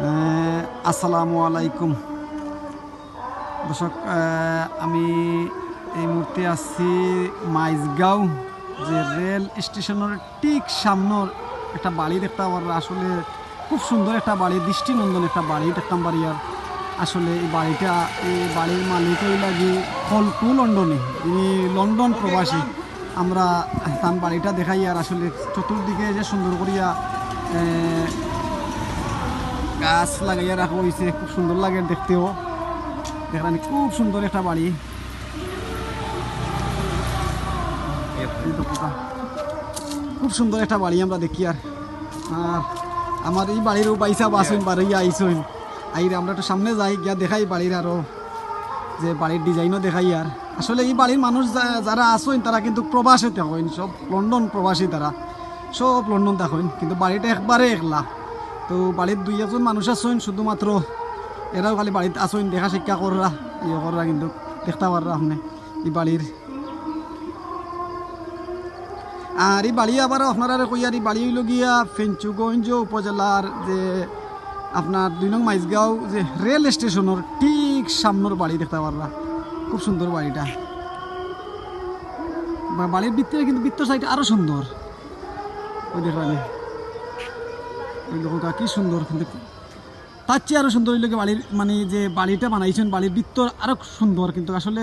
আসসালামু আলাইকুম দর্শক, আমি এই মুহূর্তে আছি মাইজগাঁও যে রেল স্টেশনের ঠিক সামনের একটা বাড়ি দেখতে পার। আসলে খুব সুন্দর একটা বাড়ি, দৃষ্টিনন্দন একটা বাড়ি দেখতাম বাড়ি। আর আসলে এই বাড়ির মালিক লাগি ফলকু লন্ডনে, তিনি লন্ডন প্রবাসী। আমরা তার বাড়িটা দেখাই। আর আসলে চতুর্দিকে যে সুন্দর করিয়া গাছ লাগাইয়া রাখা হয়েছে, খুব সুন্দর লাগে দেখতেও। দেখলাম খুব সুন্দর একটা বাড়ি, খুব সুন্দর একটা বাড়ি আমরা দেখি। আর আমার এই বাড়িরও বাইসা বাসইন বাড়ি আইসইন আইরে আমরা একটু সামনে যাই, গিয়া দেখাই বাড়ির আরো যে বাড়ির ডিজাইনও দেখাই। আর আসলে এই বাড়ির মানুষ যারা আসইন তারা কিন্তু প্রবাসে থাকেন, সব লন্ডন প্রবাসী, তারা সব লন্ডন থাকেন, কিন্তু বাড়িটা একবারে একলা। তো বাড়ির দুই একজন মানুষ আসইন, শুধুমাত্র এরাও খালি বাড়িতে আসইন দেখা শিক্ষা কররা ইয়ে কররা, কিন্তু দেখতে পাররা আপনি এই বাড়ির। আর এই বাড়ি আবার আপনারা কইয়ার এই বাড়ি হইল গিয়া ফেঞ্চুগঞ্জ উপজেলার যে আপনার 2 নং মাইজগাঁও যে রেল স্টেশনের ঠিক সামনের বাড়ি দেখতে পাররা। খুব সুন্দর বাড়িটা, বাড়ির ভিতরে কিন্তু ভিতর সাইড আরো সুন্দর। ওই দেখলাম ওই দেখো কি সুন্দর, কিন্তু তার চেয়ে আরো সুন্দর হইল বাড়ির মানে যে বাড়িটা বানাইছেন, বাড়ির ভিতর আরো সুন্দর। কিন্তু আসলে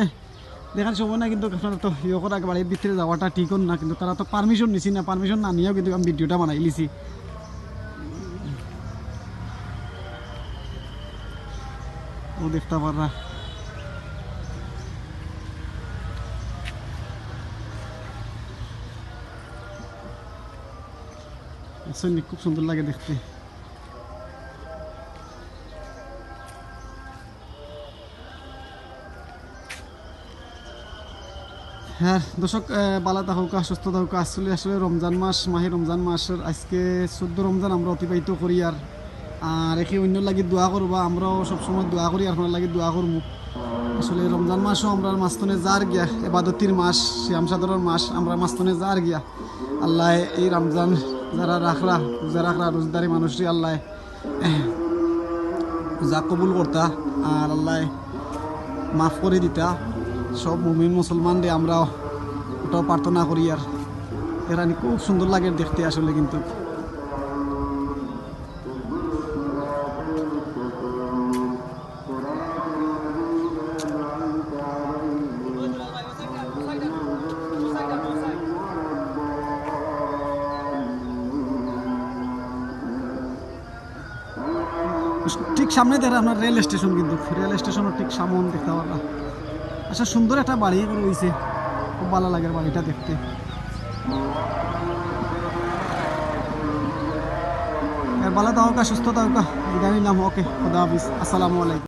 দেখার সময় না, কিন্তু আপনারা তো ইয়ে করা বাড়ির ভিতরে যাওয়াটা ঠিক না, কিন্তু তারা তো পারমিশন নিছি না, পারমিশন না নিয়েও কিন্তু আমি ভিডিওটা বানাই লিছি। ও দেখতে পাররা খুব সুন্দর লাগে দেখতে। হ্যাঁ দর্শক, বালা থাকুকা, সুস্থ থাকুকা। আসলে রমজান মাস, মাহে রমজান মাসের আজকে 14 রমজান আমরা অতিবাহিত করি। আর একে অন্য লাগি দোয়া করবা, আমরাও সবসময় দোয়া করি, আপনার লাগি দোয়া করবো। আসলে রমজান মাসও আমরা মাস্তনে যার গিয়া, এবাদতির মাস, শ্যাম সাদরের মাস, আমরা মাস্তনে যার গিয়া। আল্লাহ এই রমজান যারা রাখরা, রোজা রাখরা, রোজদারি মানুষটি আল্লাহ রোজা কবুল করতা, আর আল্লাহ মাফ করে দিতা সব মুমিন মুসলমান দিয়ে আমরা ওটাও প্রার্থনা করি। আর এরা খুব সুন্দর লাগে দেখতে আসলে। কিন্তু ঠিক সামনে দেখে আপনার রেল স্টেশন, কিন্তু রেল স্টেশনের ঠিক সামনে দেখতে পারা। আচ্ছা, সুন্দর একটা বাড়ি রয়েছে, খুব ভালো লাগে বাড়িটা দেখতে। ভালো থাকুকা, সুস্থ থাকুকা, বিদায় নিলাম। ওকে, খুদা হাফিজ, আসসালামু আলাইকুম।